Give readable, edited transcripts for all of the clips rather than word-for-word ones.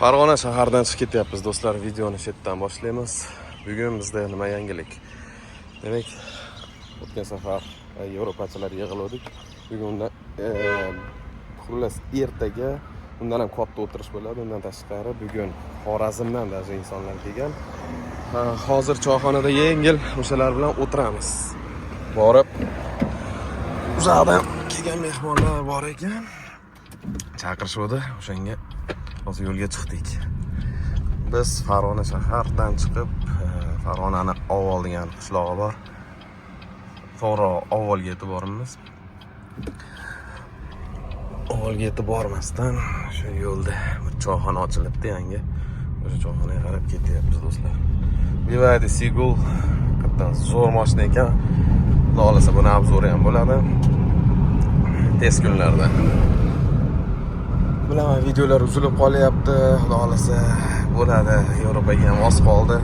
Farg'ona shahardan chiqib ketyapmiz do'stlar. Videoni chetdan boshlaymiz. Bugun bizda nima yangilik? Demak, o'tgan safar Yevropachilar yig'ildik. Bugun xullas ertaga undan ham katta o'tirish bo'ladi. Undan tashqari bugun Xorazmdan даже insonlar kelgan. Hozir choyxonada yengil o'shalar bilan o'tiramiz. Borib uzoqdan kelgan mehmonlar bor ekan. Chaqirishdi, o'shanga hozir yo'lga chiqdik. Biz Farg'ona shahardan chiqib, Farg'onani Ovol degan qishlog'i bor. To'g'ri Ovolga yetib boramiz. Ovolga yetib bormasdan shu yo'lda bir choyxona ochilibdi yangi. O'sha choyxonaga qarab ketyapmiz do'stlar. Bivaydi Sigul qatdan zo'r mashina ekan. Xudo xolasa buni obzori ham bo'ladi. Tez kunlarda. Bilaman, videolar uzilib qolyapti. Xudo xolasa bo'ladi. Yevropaga ham oz qoldi.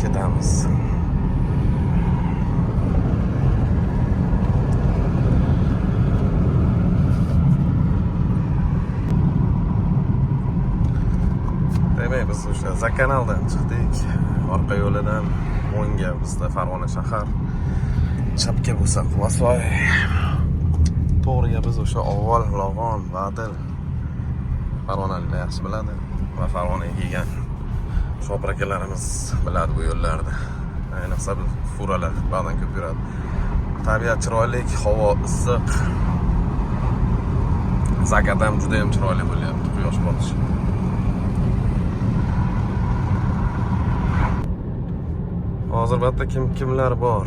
Ketamiz. Demak, biz o'sha Zakanaldan chiqdik. Orqa yo'lidan o'ngga bizda Farg'ona shahar. Chapga bo'lsa Quvasoy. To'g'riga biz o'sha Ovol, Log'on, Vadil Farg'onaliklar yaxshi biladi va Farg'onaga kelgan shopir akalarimiz biladi bu yo'llarni. Ayniqsa furalar ba'zan ko'p yuradi. Tabiat chiroyli, havo issiq. Zakat ham juda ham chiroyli bo'lyapti, quyosh botishi. Hozir bitta kimlar bor?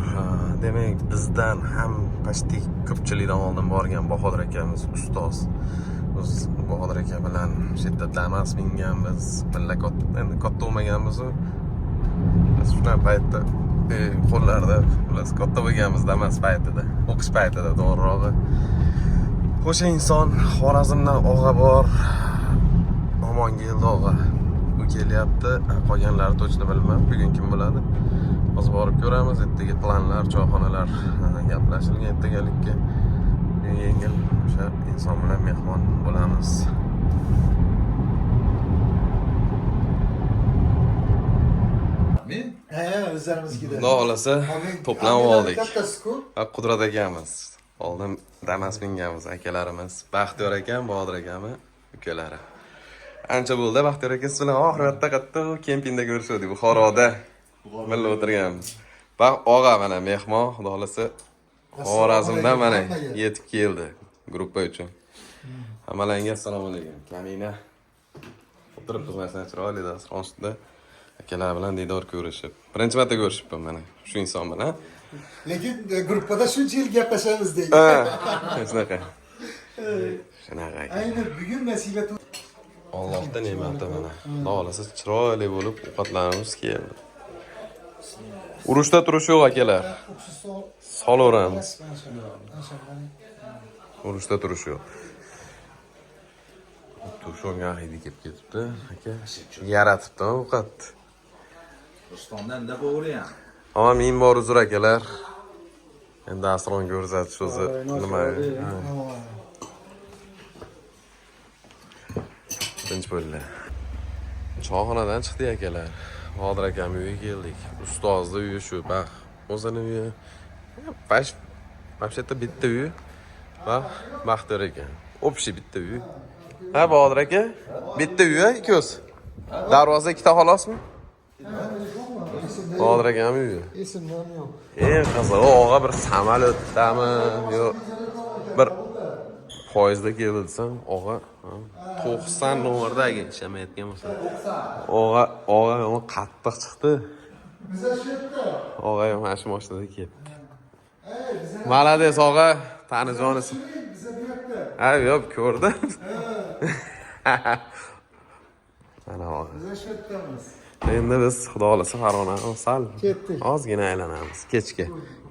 Demak, bizdan ham qashtik ko'pchilikdan oldin borgan Bahodir akamiz ustoz. Biz Bahodir aka bilan shiddatli emas minganmiz. Billa endi katta bo'lmaganmiz. Biz shuna paytda qo'llarda biz katta bo'lganmizda emas paytida, o'qish paytida to'g'rirog'i. O'sha inson Xorazmdan og'a bor. Omongeldi og'a. U kelyapti. Qolganlari точно bilmayman. Bugun kim bo'ladi? Hozir borib ko'ramiz. Ertaga planlar, choyxonalar gaplashilgan ertagalikka. Yengil o'sha inson bilan mehmon bo'lamiz. Men? O'zlarimizga. Xudo xolasa to'planib oldik. Qudrat akamiz, oldin Damas minganmiz akalarimiz, Baxtiyor akam, Bodir akami, ukalari. Ancha bo'ldi Baxtiyor aka bilan oxiratda qatta kempingda ko'rishdik Buxoroda. Birga o'tirganmiz. Bax, og'a mana mehmon, xudo xolasa Xorazmdan mana yetib keldi gruppa uchun. Hammalarga assalomu alaykum. Kamina. O'tiribmiz mana chiroyli dasturxon ustida. Akalar bilan diydor ko'rishib. Birinchi marta ko'rishibman mana shu inson bilan. Lekin gruppada shuncha yil gaplashamiz deydi. Shunaqa. Shunaqa. Ayni bugun nasibat Allohdan ne'mati mana. Xudo xolasa chiroyli bo'lib ovqatlanamiz keldi. Urushda turish yo'q akalar. Solaveramiz. Urushda turish yo'q. Tushongan hidi kelib ketibdi. Aka yaratibdi ovqat. Rustomdan da bo'g'ri ham. Ama men bor uzr akalar. Endi asron ko'rsatish o'zi nima? Tinch bo'ldi. Choyxonadan chiqdik akalar. Bodir akam uyiga keldik. Ustozni uyi shu, bax. O'zini uyi. Вообще-то bitta uy. Bax, Baxtiyor ekan. Общий bitta uy. Ha, Bodir aka? Bitta uy, ikko'z. Darvoza ikkita xolosmi? Bodir akam uyi. esimdan yo'q. Qiziq, og'a bir samolyotdami, yo'q. Bir poyezdda keldi desam, og'a 90 nomerdagi ishlamayotgan bo'lsa. Og'a men qattiq chiqdi. Og'a ham shu mashinada ketdi. Malades og'a, tanijonisi. Ha, yo'q, ko'rdim. Mana og'a. Endi biz xudo xolasa Farg'onani sal ozgina aylanamiz kechki.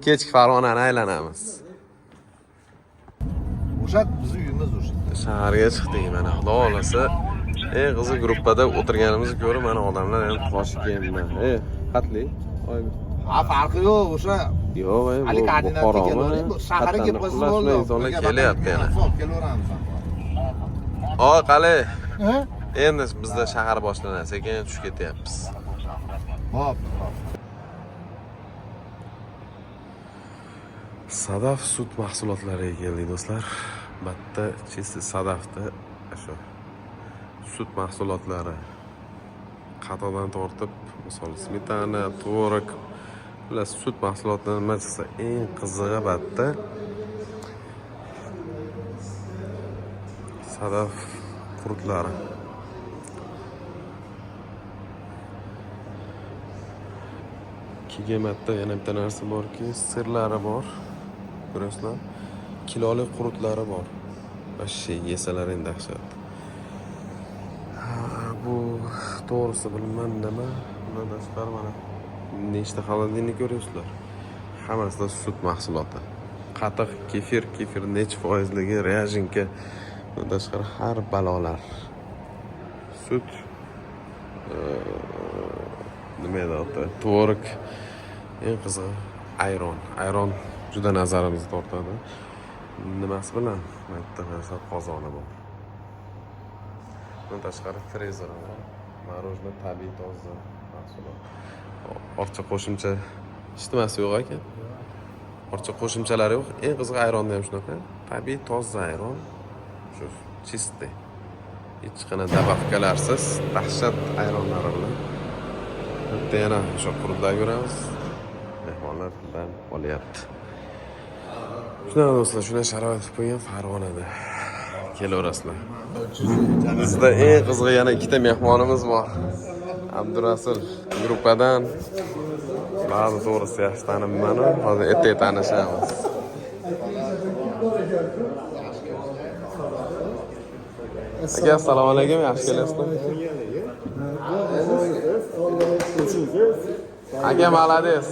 Kechki Farg'onani aylanamiz. O'shat bizni uyimiz o'sha. Shaharga chiqdik mana. Xudo xolasa Qizi gruppada o'tirganimizni ko'rib, mana odamlar ham Toshkentdan. Xatli. Ha, farqi yo'q, o'sha Yo'q, Ali bu koordinatga Buxoromi? kelib, shaharga kelib qo'ysa Xullas, bo'ldi. insonlar kelyapti yana. Kelaveramiz. Qale. Ha? Endi bizda shahar boshlanadi, sekin tushib ketyapmiz. Hop. Sadaf sut mahsulotlariga keldik do'stlar. Batta chisi Sadafda shu sut mahsulotlari qatodan tortib, misol smetana, tvorog, ular sut mahsulotlari nima chiqsa eng qizig'i batta Sadaf qurutlari. Kegamatda yana bitta narsa borki, sirlari bor. Ko'rasizlar? Kilolik qurutlari bor. Vashshi yesalar endi dahshat. Bu to'g'risi bilmayman nima. Bundan tashqari mana nechta xolodilnik ko'ryapsizlar. Hammasida sut mahsuloti. Qatiq, kefir nech foizligi, reajenka, bundan tashqari har balolar. Sut nima edi? Tvorog, eng qizig'i ayron juda nazarimizni tortadi. Nimasi bilan? Bitta narsa qozoni bor. Bundan tashqari frezer bor. Marojna tabiiy toza mahsulot. Ortiqcha qo'shimcha hech nimasi yo'q ekan. Ortiqcha qo'shimchalari yo'q. Eng qizig'i ayronni ham shunaqa. Tabiiy toza ayron. Shu чистый. Hech qanday dabaqkalarsiz dahshat ayronlari bilan. Bitta yana o'sha qurutlar ko'ramiz. Mehmonlar bilan olyapti. Shunaqa do'stlar, shunday sharoit qo'ygan Farg'onada. Kelaverasizlar. Bizda eng qizig'i yana ikkita mehmonimiz bor. Abdurasul gruppadan. Ba'zi to'g'risi yaxshi tanibman, hozir ertaga tanishamiz. Aka, assalomu alaykum, yaxshi kelasizmi? Aka, malades.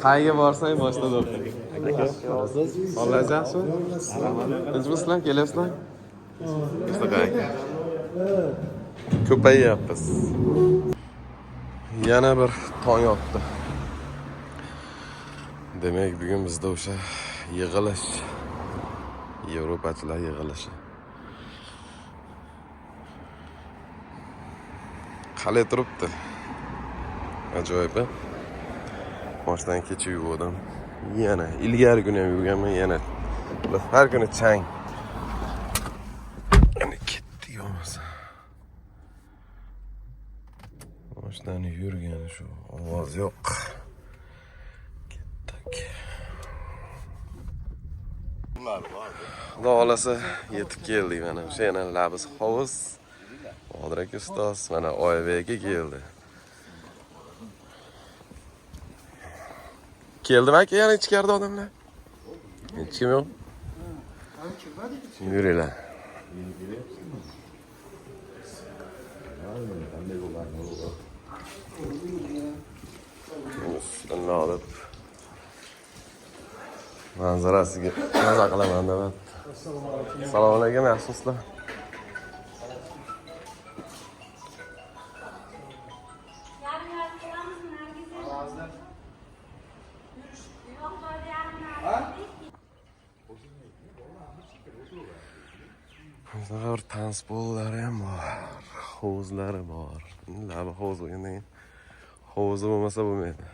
Qayga borsang boshlab o'qing. Aka, xo'p, yaxshimi? Tinchmisizlar, kelasizlar? Aka. Ko'payyapmiz. Yana bir tong otdi. Demak, bugun bizda o'sha yig'ilish, Yevropachilar yig'ilishi. Qalay turibdi? Ajoyib. Boshdan kechib yuvdim. Yana ilgari kuni ham yuvganman, yana har kuni chang. Yana ketdi yo'masa. Boshdan yurgan shu ovoz yo'q. Ketdik. Xudo xolasa yetib keldik mana. O'sha yana labis hovuz. Qodir aka ustoz mana Oybega keldi. Keldimi aka yana ichkarida odamlar? Hech kim yo'q. Yuringlar. Bismillah deb manzarasiga maza qilaman deb. Assalomu alaykum, yaxshisizlar? Bizda bir tanspollar ham bor, hovuzlari bor. Labi hovuz bo'lgandan keyin hovuzi bo'lmasa bo'lmaydi.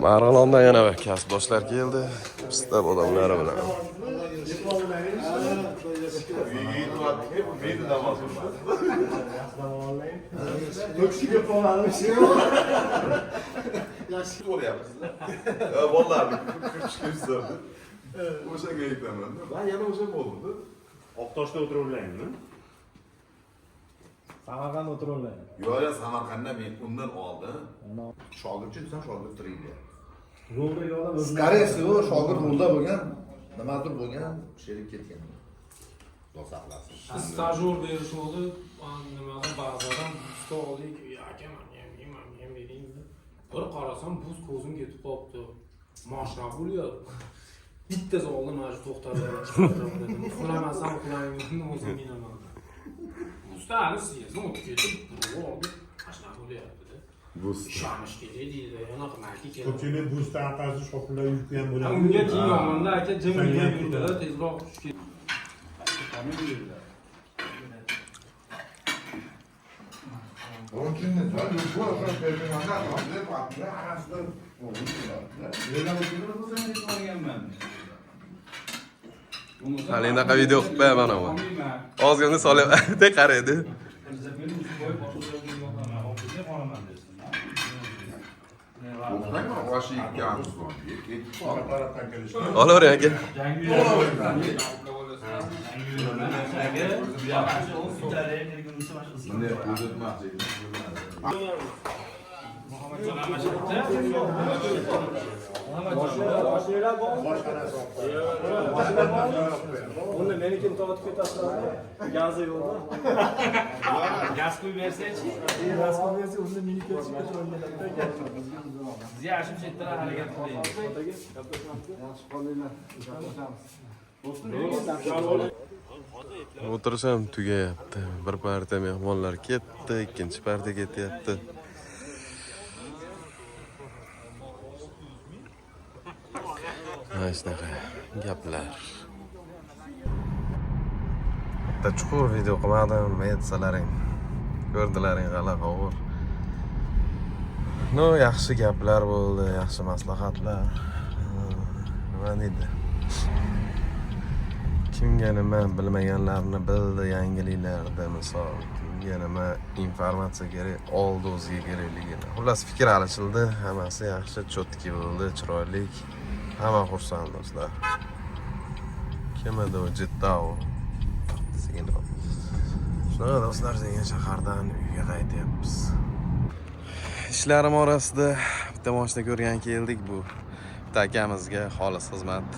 Marg'ilondan yana bir kasbdoshlar keldi. Pista odamlari bilan. Yaxshi bo'lyapsizlar. Vallahi kuchli o'sha gaytaman. Ben yana o'sha bo'ldi. Oqtoshda o'tiraveraymi? Samarqandda o'tiraveraymi? Yo'q, Samarqandda men undan oldin shogirdchi desam shogird tiraydi. Yo'lda yo'lda Skoriye всего shogird yo'lda bo'lgan, nimadir bo'lgan, sherib ketgan. Xudo saqlasin. Stajyor berishuvdi, nimadan ba'zidan usta oldik, aka men ham deding. Bir qarasam buz ko'zim ketib qolibdi. Mashina bo'lyapti. bitta zalda mana shu to'xtatib chiqardim. Uxlamasam uxlamayman, o'zim minaman. Ustani sizga o'tib ketib, oldi. Qashna bo'lyapti-da. Ishonish kerak deydi. Yo'q, maki kerak. Ko'pchilik bu startasi shoplar yutgan bo'ladi. Unga teg'onda aka jim yurdi-da, tezroq tush ketdi. Onchini joy yo'q, o'sha terminalda hozir vaqtida arasida Halinaqa video qilib qo'yaman ana. Ozgina solib qaraydi. O'qitaymi? Oshi 2 amiz bor. Olavering aka. Bunday o'zitmoqchi. Uni menikin tortib ketasizlar. Gazi yo'qda. Gaz qo'yib bersanchi? Gaz qo'yib bersa, uni meniki chiqib Bizga ashim chetdan harakat qilaylik. O'tirish ham tugayapti. Bir partiya mehmonlar ketdi, ikkinchi partiya ketyapti. Mana shunaqa gaplar. Bitta chuqur video qilmadim, aytsalaring. Ko'rdilaring g'alaba o'g'ir. No, yaxshi gaplar bo'ldi, yaxshi maslahatlar. Nima deydi? Kimga nima bilmaganlarni bildi, yangiliklarda misol. Kimga nima informatsiya kerak, oldi o'ziga kerakligini. Xullas fikr alishildi, hammasi yaxshi, cho'tki bo'ldi, chiroyli. Hamma xursand do'stlar. Kim edi u Jittao? Shunaqa do'stlar, degan shahardan uyga qaytyapmiz. Ishlarim orasida bitta mashina ko'rgan keldik bu. Bitta akamizga xolis xizmat.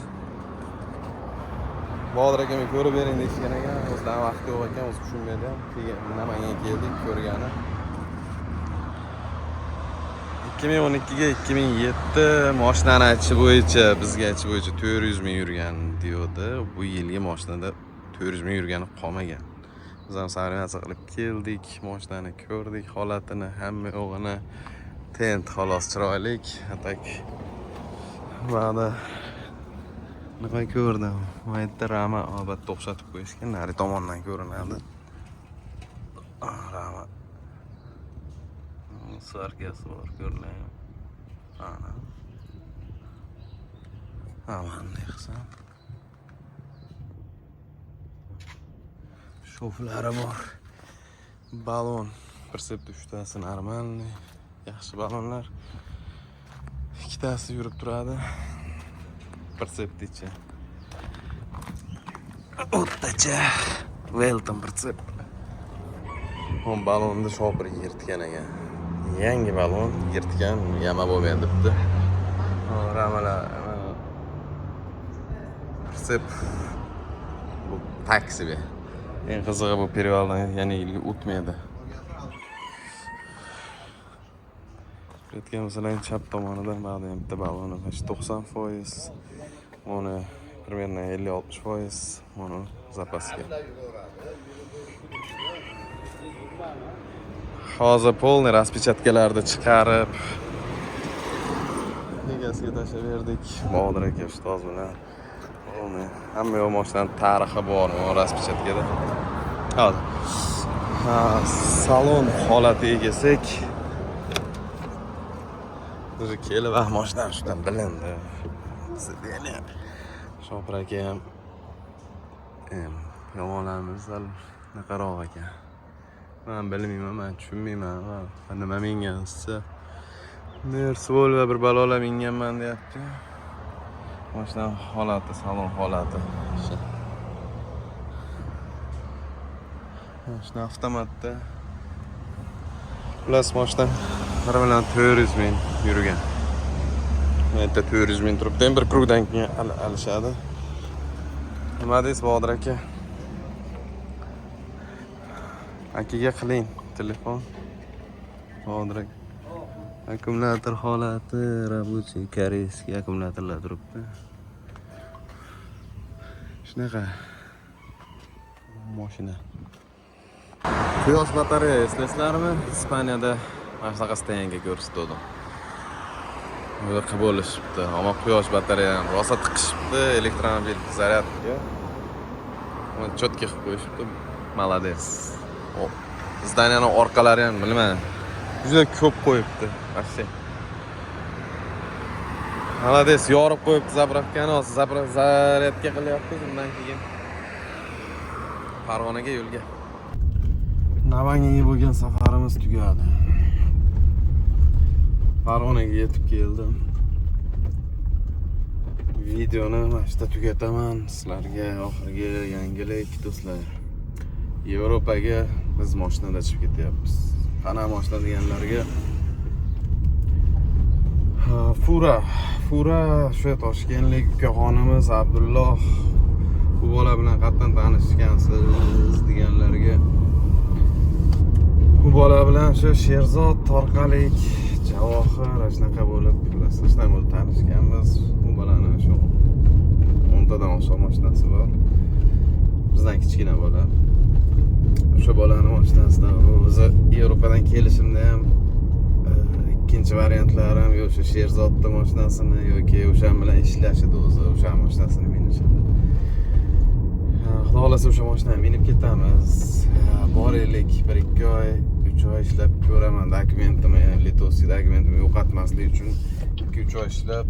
Bodir akam ko'rib bering deyishgan ekan, o'zidan vaqti yo'q ekan, o'zi tushunmaydi ham. Namangan keldik ko'rgani. 2012 ga 2007 mashinani aytishi bo'yicha, bizga aytishi bo'yicha 400 ming yurgan deydi. Bu yilgi mashinada 400 ming yurgani qolmagan. Biz ham savriyatsiya qilib keldik, mashinani ko'rdik, holatini, hamma yo'g'ini tent, xolos chiroyli. Atak mana nima ko'rdim. Bu yerda rama albatta o'xshatib qo'yishgan, nari tomondan ko'rinadi. Rama sarkasi bor, ko'rlaymi? Ana. Amanday qilsam. Shoflari bor. Balon. Persepti 3tasi normalniy. Yaxshi balonlar. 2tasi yurib turadi. Persepticha. O'ttacha. Welton persep. Bu balonni shopir yirtgan ekan. Yangi balon yirtgan, yama bo'lgan debdi. Ramalar persep bu taksi. Eng qizig'i bu perivaldan yana yilga o'tmaydi. Aytgan masalan chap tomonidan ba'zi bitta baloni 90%, uni примерно 50-60%, uni zapasga. Hozir polni raspechatkalarni chiqarib egasiga tashlab berdik. Bodir aka ustoz bilan. Hamma yo'q mashinaning tarixi bor, raspichatkada. Hozir salon holatiga kelsak, o'zi kelib mashina shundan bilindi. Sideni. Shopir aka ham yomonlarimiz naqaroq ekan. Men bilmayman, men tushunmayman. Nima mingansiz? Mersvol va bir balolar minganman deyapti. Mashina holati, salon holati. Mashina avtomatda. Plus mashina bir bilan 400 ming yurgan. Menda 400 ming turibdi. Bir krugdan keyin alishadi. Nima deysiz Bodir aka? Akaga qiling telefon. Bodir aka. Akkumulyator holati, рабочий koreyskiy akkumulyatorlar turibdi. Shunaqa mashina. Quyosh batareya eslaysizlarmi? Ispaniyada mana shunaqa stanga ko'rsatdim. Buni qilib bo'lishibdi. Ammo quyosh batareyani rosa tiqishibdi elektromobil zaryadga. Uni cho'tka qilib qo'yishibdi. Молодец. Zdaniyaning orqalari ham bilmayman. Juda ko'p qo'yibdi. Вообще. Молодец, yorib qo'yibdi zapravkani, zaryadga qilyapti, undan keyin Farg'onaga yo'lga. Navanganga bo'lgan safarimiz tugadi. Farg'onaga yetib keldim. Videoni mana shu yerda tugataman. Sizlarga oxirgi yangilik do'stlar. Yevropaga biz mashinada chiqib ketyapmiz. Qana mashina deganlarga Fura shu Toshkentlik ukaxonimiz Abdulloh bu bola bilan qatdan tanishgansiz deganlarga bu bola bilan shu Sherzod Torqalik Javohir shunaqa bo'lib shunaqa bo'lib tanishganmiz. Bu bolani shu 10 tadan oshiq mashinasi bor. Bizdan kichkina bola. O'sha bolani mashinasida o'zi Yevropadan kelishimda ham ikkinchi variantlari ham o'sha Sherzodning mashinasini yoki o'sha bilan ishlashidi o'zi, o'sha mashinasini minishadi. Xudo xolasa o'sha mashinani minib ketamiz. Boraylik 1-2 oy, 3 oy ishlab ko'raman. Dokumentimni, Litosiy dokumentimni yo'qotmaslik uchun 2-3 oy ishlab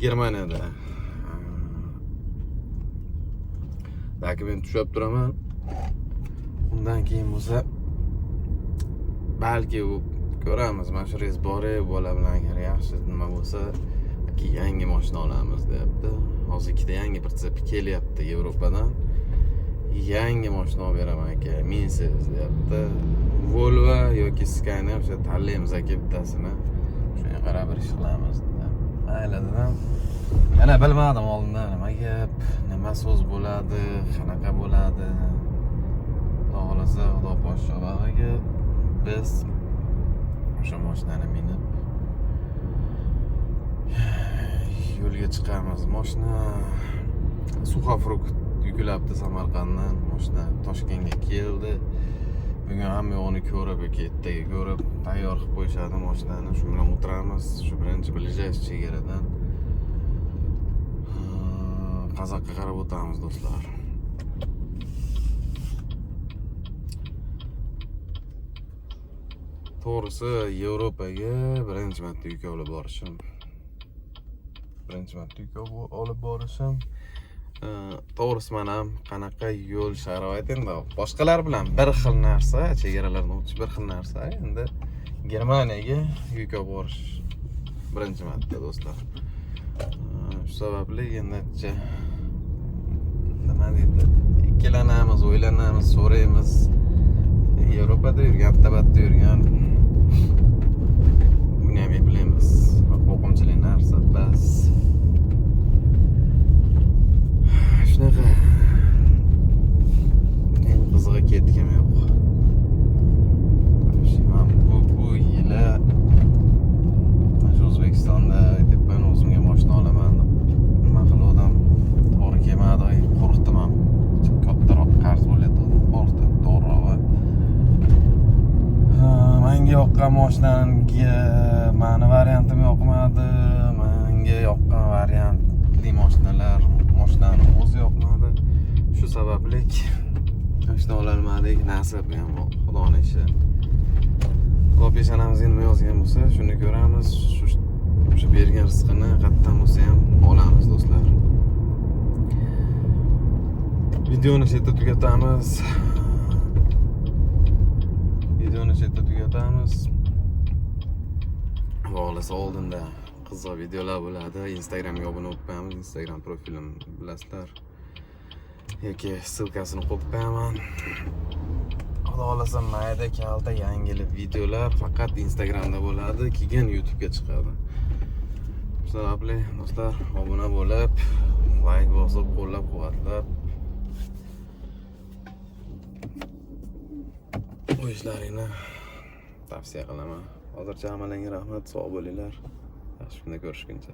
Germaniyada dokument tushab turaman. Undan keyin bo'lsa balki u ko'ramiz. Mana shu reys bori bola bilan agar yaxshi nima bo'lsa, yangi mashina olamiz deyapti. Hozir ikkita yangi pritsep kelyapti Yevropadan. Yangi mashina olib beraman aka, minsiz deyapti. Volvo yoki Scania o'sha tanlaymiz aka bittasini. Shunga qarab bir ish qilamiz dedi. Mayli dedim. Yana bilmadim oldindan nima gap, nima so'z bo'ladi, qanaqa bo'ladi. Xudo xolasa, Xudo podshohiga biz o'sha mashinani minib yo'lga chiqamiz. Mashina suxofrukt yuklabdi Samarqanddan. Mashina Toshkentga keldi. Bugun hamma yo'qni ko'rib, ertaga ko'rib tayyor qilib qo'yishadi mashinani. Shu bilan o'tiramiz. Shu birinchi ближайший chegaradan Qozoqqa qarab o'tamiz do'stlar. To'g'risi Yevropaga birinchi marta yuk olib borishim. To'g'risi men ham qanaqa yo'l sharoit endi boshqalar bilan bir xil narsa, chegaralardan o'tish bir xil narsa. Endi Germaniyaga yuk olib borish birinchi marta do'stlar. Shu sababli endi nima deydi? Ikkilanamiz, o'ylanamiz, so'raymiz. Yevropada yurgan, tabatda yurgan. Buni ham bilamiz. Qo'rqinchli narsa bas. Shunaqa. Men qizig'i ketgim yo'q. Men bu yili O'zbekistonda deb men o'zimga mashina olaman deb nima qildim. To'g'ri kelmadi, qo'rqdim ham. Kattaroq qarz bo'lyapti, qo'rqdim to'g'ri. Menga yoqqan mashinanga mani variantim yoqmadi. Menga yoqqan variantli mashinani o'zi yoqmadi. Shu sababli mashina ololmadik. Nasib ham Xudoning ishi. Xudo peshonamizga nima yozgan bo'lsa, shuni ko'ramiz. Shu bergan rizqini qattan bo'lsa ham olamiz do'stlar. Videoni shu yerda tugatamiz. Xohlasa oldinda qiziq videolar bo'ladi. Instagramga obuna bo'lib qo'yamiz. Instagram profilim bilasizlar. Yoki ssilkasini qo'yib qo'yaman. Xudo xolasa mayda kalta yangilik videolar faqat Instagramda bo'ladi, keyin YouTube'ga chiqadi. Shu sababli do'stlar obuna bo'lib, like bosib, qo'llab-quvvatlab qo'yishlaringni tavsiya qilaman. Hozircha hammalarga rahmat, sog' bo'linglar. Yaxshi kunda ko'rishguncha.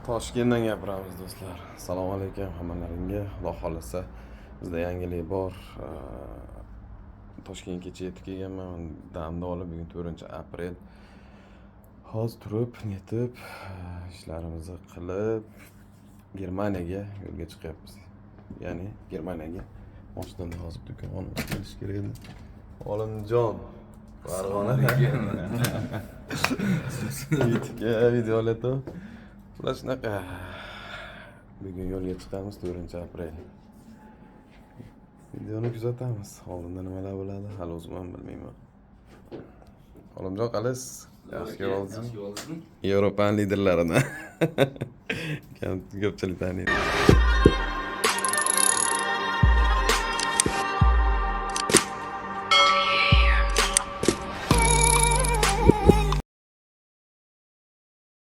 Toshkentdan gapiramiz do'stlar. Assalomu alaykum hammalaringga. Xudo xolasa bizda yangilik bor. Toshkentga kecha yetib kelganman. Damni olib bugun 4-aprel. Hozir turib, netib, ishlarimizni qilib Germaniyaga yo'lga chiqyapmiz. Ya'ni Germaniyaga mashinadan hozir do'konga kelish kerak edi. Olimjon Farg'ona YouTube'ga video olayotib. Ular shunaqa. Bugun yo'lga chiqamiz 4-aprel. Videoni kuzatamiz. Oldinda nimalar bo'ladi, hali o'zim ham bilmayman. Olimjon qalis? Yaxshi ko'rdingizmi? Yevropaning liderlaridan. Ko'pchilik taniydi.